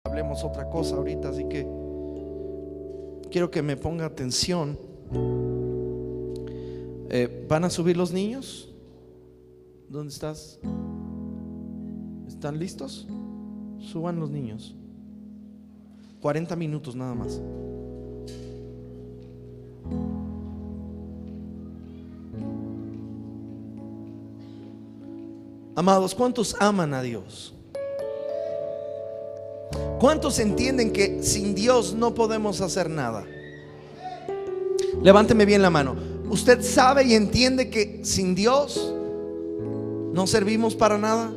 hablemos otra cosa ahorita, así que quiero que me ponga atención. ¿Van a subir los niños? ¿Dónde estás? ¿Están listos? Suban los niños. 40 minutos nada más. Amados, ¿cuántos aman a Dios? ¿Cuántos entienden que sin Dios no podemos hacer nada? Levánteme bien la mano. ¿Usted sabe y entiende que sin Dios no servimos para nada?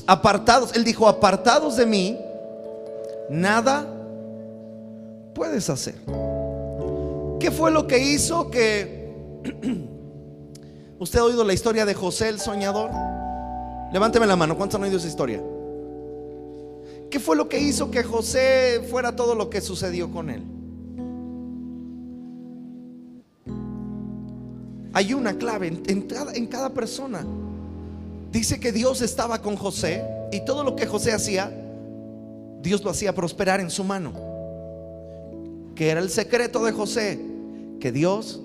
Apartados, Él dijo: apartados de mí, nada puedes hacer. ¿Qué fue lo que hizo que usted ha oído la historia de José el soñador? Levánteme la mano. ¿Cuántos han oído esa historia? ¿Qué fue lo que hizo que José fuera todo lo que sucedió con él? Hay una clave en cada persona. Dice que Dios estaba con José y todo lo que José hacía, Dios lo hacía prosperar en su mano. ¿Qué era el secreto de José? Que Dios,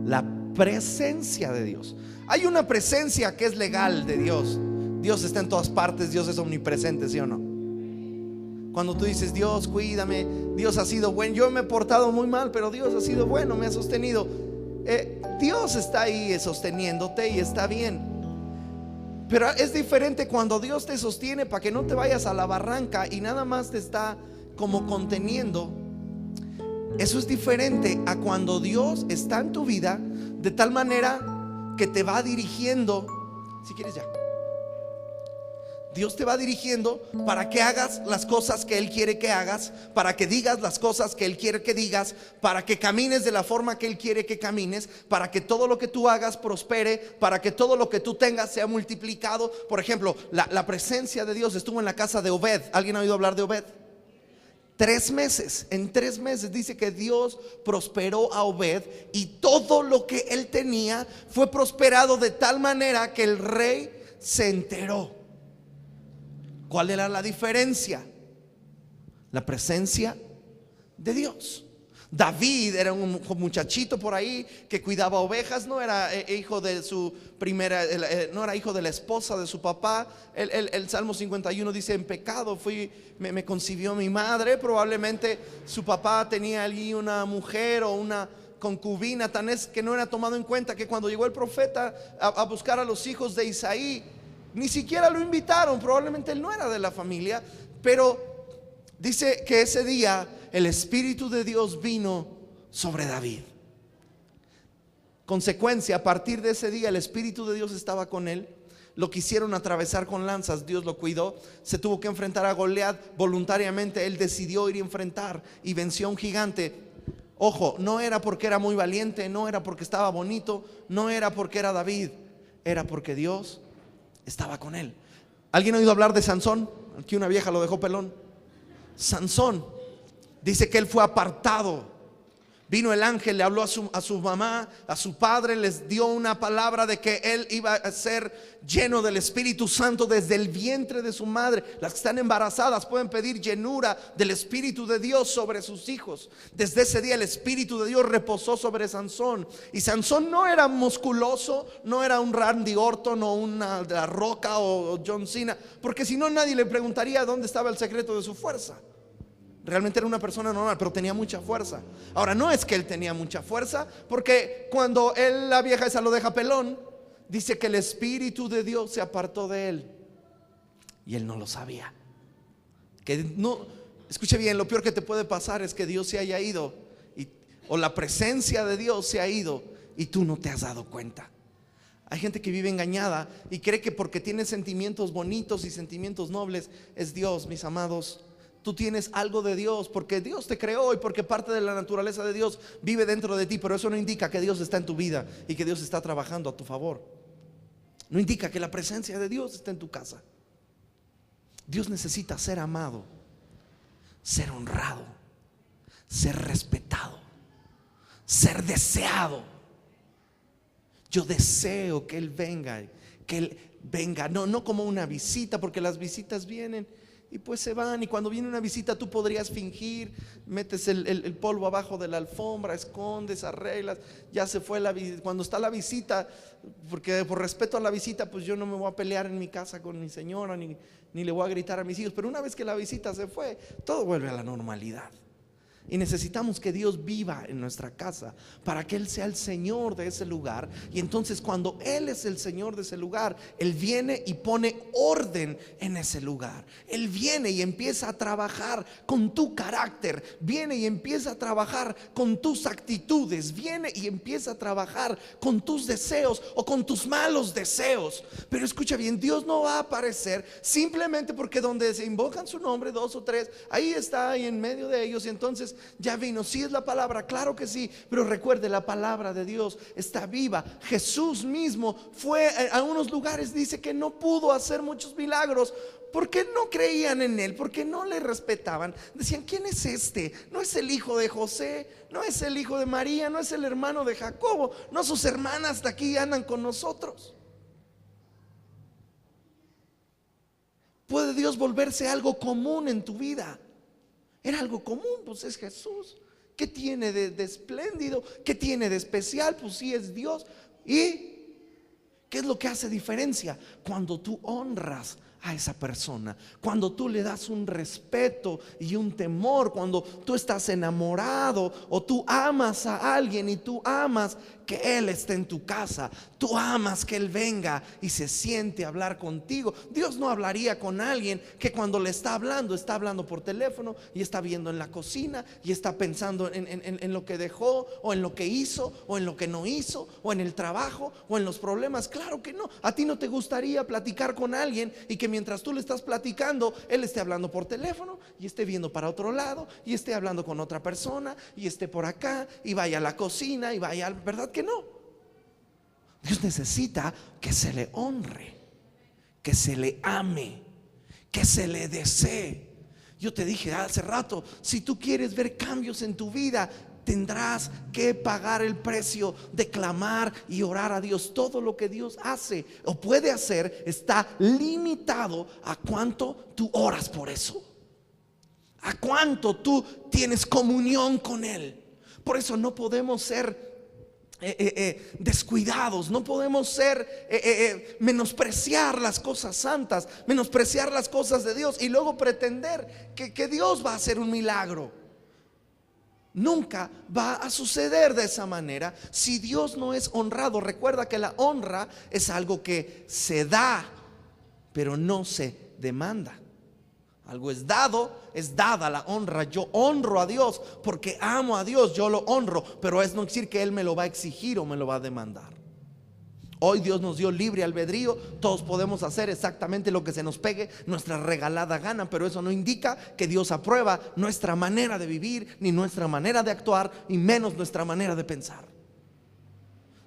la presencia de Dios. Hay una presencia que es legal de Dios. Dios está en todas partes, Dios es omnipresente, ¿sí o no? Cuando tú dices: Dios, cuídame, Dios ha sido bueno, yo me he portado muy mal, pero Dios ha sido bueno, me ha sostenido. Dios está ahí sosteniéndote y está bien. Pero es diferente cuando Dios te sostiene para que no te vayas a la barranca y nada más te está como conteniendo. Eso es diferente a cuando Dios está en tu vida de tal manera que te va dirigiendo. Si quieres ya, Dios te va dirigiendo para que hagas las cosas que Él quiere que hagas, para que digas las cosas que Él quiere que digas, para que camines de la forma que Él quiere que camines, para que todo lo que tú hagas prospere, para que todo lo que tú tengas sea multiplicado. Por ejemplo, la presencia de Dios estuvo en la casa de Obed. ¿Alguien ha oído hablar de Obed? 3 meses, en 3 meses dice que Dios prosperó a Obed y todo lo que él tenía fue prosperado de tal manera que el rey se enteró. ¿Cuál era la diferencia? La presencia de Dios. David era un muchachito por ahí que cuidaba ovejas, no era hijo de su primera, no era hijo de la esposa de su papá. El Salmo 51 dice: en pecado me concibió mi madre. Probablemente su papá tenía allí una mujer o una concubina, tan es que no era tomado en cuenta que cuando llegó el profeta a buscar a los hijos de Isaí, ni siquiera lo invitaron. Probablemente él no era de la familia, pero dice que ese día el Espíritu de Dios vino sobre David. Consecuencia, a partir de ese día el Espíritu de Dios estaba con él. Lo quisieron atravesar con lanzas, Dios lo cuidó. Se tuvo que enfrentar a Goliat. Voluntariamente él decidió ir a enfrentar y venció a un gigante. Ojo, no era porque era muy valiente, no era porque estaba bonito, no era porque era David, era porque Dios estaba con él. ¿Alguien ha oído hablar de Sansón? Aquí una vieja lo dejó pelón. Sansón, dice que él fue apartado. Vino el ángel, le habló a su mamá, a su padre, les dio una palabra de que él iba a ser lleno del Espíritu Santo desde el vientre de su madre. Las que están embarazadas pueden pedir llenura del Espíritu de Dios sobre sus hijos. Desde ese día el Espíritu de Dios reposó sobre Sansón. Y Sansón no era musculoso, no era un Randy Orton o una de La Roca o John Cena, porque si no nadie le preguntaría dónde estaba el secreto de su fuerza. Realmente era una persona normal, pero tenía mucha fuerza. Ahora, no es que él tenía mucha fuerza, porque cuando la vieja esa lo deja pelón, dice que el Espíritu de Dios se apartó de él y él no lo sabía. Que no, escuche bien, lo peor que te puede pasar es que Dios se haya ido o la presencia de Dios se ha ido y tú no te has dado cuenta. Hay gente que vive engañada y cree que porque tiene sentimientos bonitos y sentimientos nobles es Dios. Mis amados, tú tienes algo de Dios porque Dios te creó y porque parte de la naturaleza de Dios vive dentro de ti, pero eso no indica que Dios está en tu vida y que Dios está trabajando a tu favor. No indica que la presencia de Dios está en tu casa. Dios necesita ser amado, ser honrado, ser respetado, ser deseado. Yo deseo que Él venga, no como una visita, porque las visitas vienen Y pues se van, y cuando viene una visita tú podrías fingir, metes el polvo abajo de la alfombra, escondes, arreglas, ya se fue la visita. Cuando está la visita, porque por respeto a la visita, pues yo no me voy a pelear en mi casa con mi señora, ni le voy a gritar a mis hijos. Pero una vez que la visita se fue, todo vuelve a la normalidad. Y necesitamos que Dios viva en nuestra casa para que Él sea el Señor de ese lugar. Y entonces cuando Él es el Señor de ese lugar, Él viene y pone orden en ese lugar. Él viene y empieza a trabajar con tu carácter, viene y empieza a trabajar con tus actitudes, viene y empieza a trabajar con tus deseos o con tus malos deseos. Pero escucha bien, Dios no va a aparecer simplemente porque donde se invocan su nombre, 2 o 3, ahí está, ahí en medio de ellos. Y entonces ya vino. Si es la palabra, claro que sí, pero recuerde, la palabra de Dios está viva. Jesús mismo fue a unos lugares, dice que no pudo hacer muchos milagros porque no creían en Él, porque no le respetaban. Decían: ¿quién es este? No es el hijo de José, no es el hijo de María, no es el hermano de Jacobo, no, sus hermanas de aquí andan con nosotros. ¿Puede Dios volverse algo común en tu vida? Era algo común, pues es Jesús. ¿Qué tiene de espléndido? ¿Qué tiene de especial? Pues sí, es Dios. ¿Y qué es lo que hace diferencia? Cuando tú honras a esa persona, cuando tú le das un respeto y un temor, cuando tú estás enamorado o tú amas a alguien y tú amas que Él esté en tu casa, tú amas que Él venga y se siente a hablar contigo. Dios no hablaría con alguien que cuando le está hablando por teléfono y está viendo en la cocina y está pensando en lo que dejó o en lo que hizo o en lo que no hizo o en el trabajo o en los problemas. Claro que no. A ti no te gustaría platicar con alguien y que mientras tú le estás platicando, Él esté hablando por teléfono y esté viendo para otro lado y esté hablando con otra persona y esté por acá y vaya a la cocina y vaya, ¿verdad que no? Dios necesita que se le honre, que se le ame, que se le desee. Yo te dije hace rato, si tú quieres ver cambios en tu vida, tendrás que pagar el precio de clamar y orar a Dios. Todo lo que Dios hace o puede hacer está limitado a cuánto tú oras por eso, a cuánto tú tienes comunión con Él. Por eso no podemos ser descuidados, no podemos ser menospreciar las cosas santas, menospreciar las cosas de Dios y luego pretender que Dios va a hacer un milagro. Nunca va a suceder de esa manera si Dios no es honrado. Recuerda que la honra es algo que se da, pero no se demanda. Algo es dado, es dada la honra. Yo honro a Dios porque amo a Dios, yo lo honro, pero es no decir que Él me lo va a exigir o me lo va a demandar. Hoy Dios nos dio libre albedrío, todos podemos hacer exactamente lo que se nos pegue nuestra regalada gana, pero eso no indica que Dios aprueba nuestra manera de vivir, ni nuestra manera de actuar, y menos nuestra manera de pensar.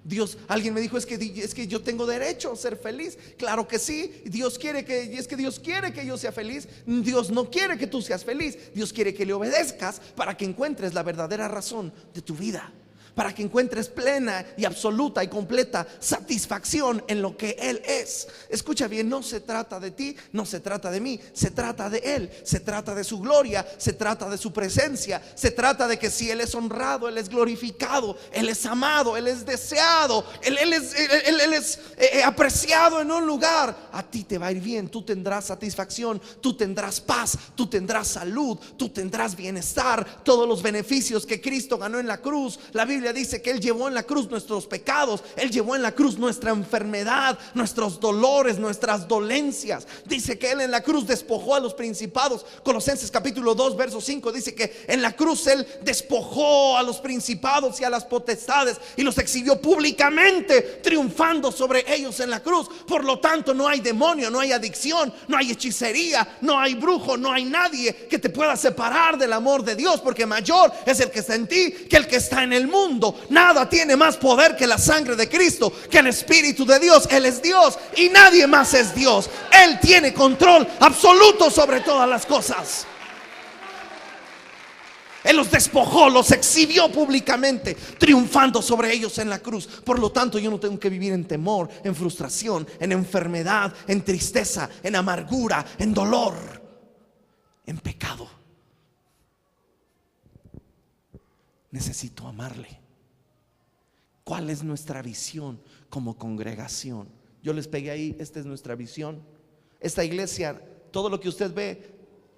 Dios, alguien me dijo, es que yo tengo derecho a ser feliz. Claro que sí, Dios quiere Dios quiere que yo sea feliz. Dios no quiere que tú seas feliz. Dios quiere que le obedezcas para que encuentres la verdadera razón de tu vida, para que encuentres plena y absoluta y completa satisfacción en lo que Él es. Escucha bien, no se trata de ti, no se trata de mí, se trata de Él, se trata de su gloria, se trata de su presencia, se trata de que si Él es honrado, Él es glorificado, Él es amado, Él es deseado, Él es apreciado en un lugar. A ti te va a ir bien, tú tendrás satisfacción, tú tendrás paz, tú tendrás salud, tú tendrás bienestar, todos los beneficios que Cristo ganó en la cruz. La Biblia dice que Él llevó en la cruz nuestros pecados, Él llevó en la cruz nuestra enfermedad, nuestros dolores, nuestras dolencias. Dice que Él en la cruz despojó a los principados. Colosenses capítulo 2 verso 5 dice que en la cruz Él despojó a los principados y a las potestades y los exhibió públicamente, triunfando sobre ellos en la cruz. Por lo tanto, no hay demonio, no hay adicción, no hay hechicería, no hay brujo, no hay nadie que te pueda separar del amor de Dios, porque mayor es el que está en ti que el que está en el mundo. Nada tiene más poder que la sangre de Cristo, que el Espíritu de Dios. Él es Dios y nadie más es Dios. Él tiene control absoluto sobre todas las cosas. Él los despojó, los exhibió públicamente, triunfando sobre ellos en la cruz. Por lo tanto, yo no tengo que vivir en temor, en frustración, en enfermedad, en tristeza, en amargura, en dolor. en pecado. Necesito amarle. ¿Cuál es nuestra visión como congregación? Yo les pegué ahí, esta es nuestra visión. Esta iglesia, todo lo que usted ve,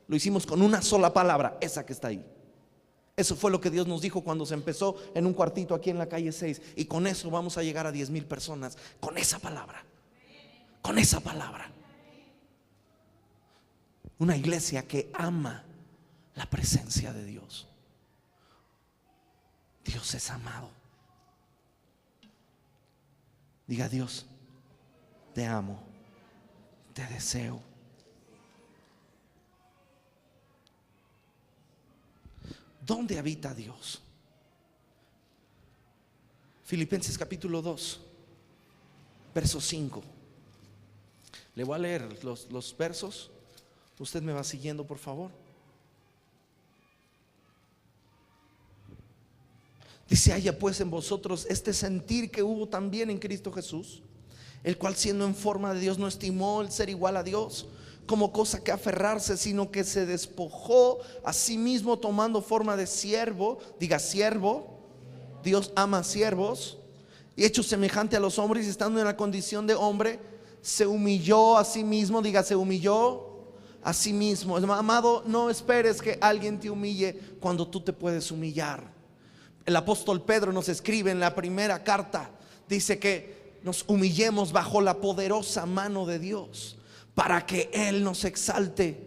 lo hicimos con una sola palabra, esa que está ahí. Eso fue lo que Dios nos dijo cuando se empezó en un cuartito aquí en la calle 6. Y con eso vamos a llegar a 10,000 personas. Con esa palabra. Con esa palabra. Una iglesia que ama la presencia de Dios. Dios es amado. Diga: Dios, te amo, te deseo. ¿Dónde habita Dios? Filipenses capítulo 2, verso 5. Le voy a leer los versos. Usted me va siguiendo, por favor. Dice: haya pues en vosotros este sentir que hubo también en Cristo Jesús, el cual siendo en forma de Dios no estimó el ser igual a Dios como cosa que aferrarse, sino que se despojó a sí mismo, tomando forma de siervo. Diga: siervo. Dios ama siervos. Y hecho semejante a los hombres, y estando en la condición de hombre, se humilló a sí mismo. Diga: se humilló a sí mismo. Amado, no esperes que alguien te humille cuando tú te puedes humillar. El apóstol Pedro nos escribe en la primera carta, dice que nos humillemos bajo la poderosa mano de Dios, para que Él nos exalte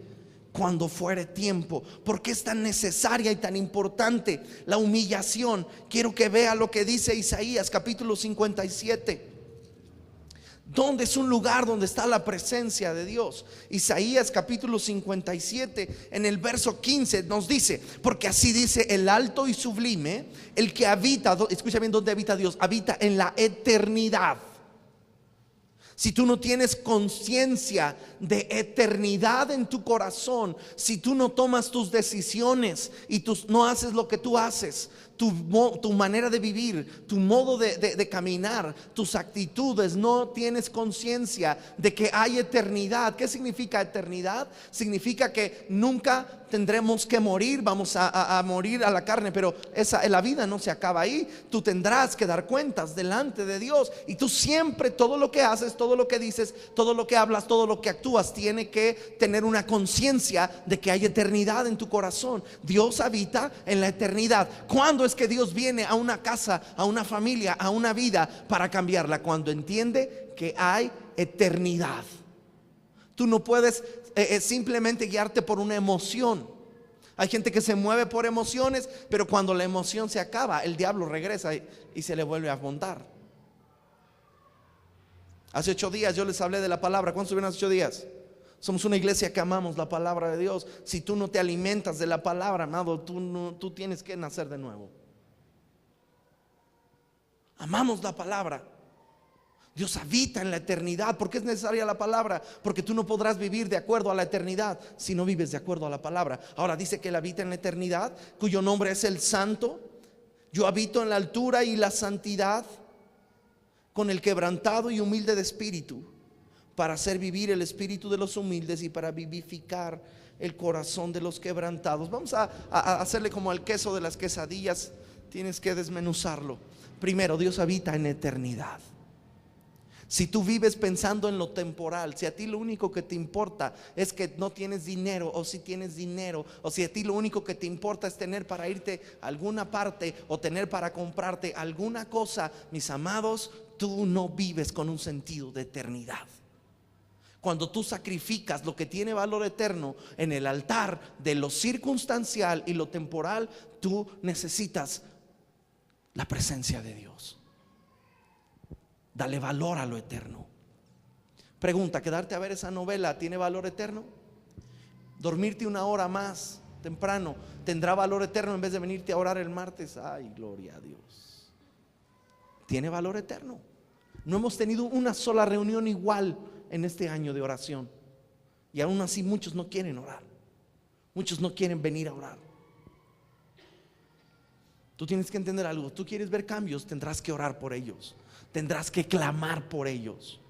cuando fuere tiempo. Porque es tan necesaria y tan importante la humillación. Quiero que vea lo que dice Isaías capítulo 57, donde es un lugar donde está la presencia de Dios. Isaías capítulo 57, en el verso 15 nos dice: porque así dice el alto y sublime, el que habita, escucha bien, ¿dónde habita Dios? Habita en la eternidad. Si tú no tienes conciencia de eternidad en tu corazón, si tú no tomas tus decisiones y no haces lo que tú haces, tu manera de vivir, tu modo de caminar, tus actitudes, no tienes conciencia de que hay eternidad. ¿Qué significa eternidad? Significa que nunca tendremos que morir. Vamos a morir a la carne, pero la vida no se acaba ahí. Tú tendrás que dar cuentas delante de Dios. Y tú siempre, todo lo que haces, todo lo que dices, todo lo que hablas, todo lo que actúas, tiene que tener una conciencia de que hay eternidad en tu corazón. Dios habita en la eternidad. ¿Cuándo es que Dios viene a una casa, a una familia, a una vida para cambiarla? Cuando entiende que hay eternidad. Tú no puedes simplemente guiarte por una emoción. Hay gente que se mueve por emociones, pero cuando la emoción se acaba, el diablo regresa y se le vuelve a montar. Hace 8 días yo les hablé de la palabra. ¿Cuántos estuvieron hace 8 días? Somos una iglesia que amamos la palabra de Dios. Si tú no te alimentas de la palabra, amado, tú tienes que nacer de nuevo. Amamos la palabra. Dios habita en la eternidad. ¿Por qué es necesaria la palabra? Porque tú no podrás vivir de acuerdo a la eternidad si no vives de acuerdo a la palabra. Ahora dice que Él habita en la eternidad, cuyo nombre es el Santo. Yo habito en la altura y la santidad, con el quebrantado y humilde de espíritu, para hacer vivir el espíritu de los humildes y para vivificar el corazón de los quebrantados. Vamos a hacerle como al queso de las quesadillas. Tienes que desmenuzarlo. Primero, Dios habita en eternidad. Si tú vives pensando en lo temporal, si a ti lo único que te importa es que no tienes dinero, o si tienes dinero, o si a ti lo único que te importa es tener para irte a alguna parte o tener para comprarte alguna cosa, mis amados, tú no vives con un sentido de eternidad. Cuando tú sacrificas lo que tiene valor eterno en el altar de lo circunstancial y lo temporal, tú necesitas la presencia de Dios. Dale valor a lo eterno. Pregunta: ¿quedarte a ver esa novela tiene valor eterno? ¿Dormirte 1 hora más temprano tendrá valor eterno en vez de venirte a orar el martes? Ay, gloria a Dios. Tiene valor eterno. No hemos tenido una sola reunión igual en este año de oración, y aún así muchos no quieren orar. Muchos no quieren venir a orar. Tú tienes que entender algo. Tú quieres ver cambios, tendrás que orar por ellos. Tendrás que clamar por ellos.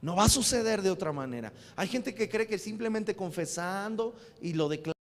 No va a suceder de otra manera. Hay gente que cree que simplemente confesando y lo declarando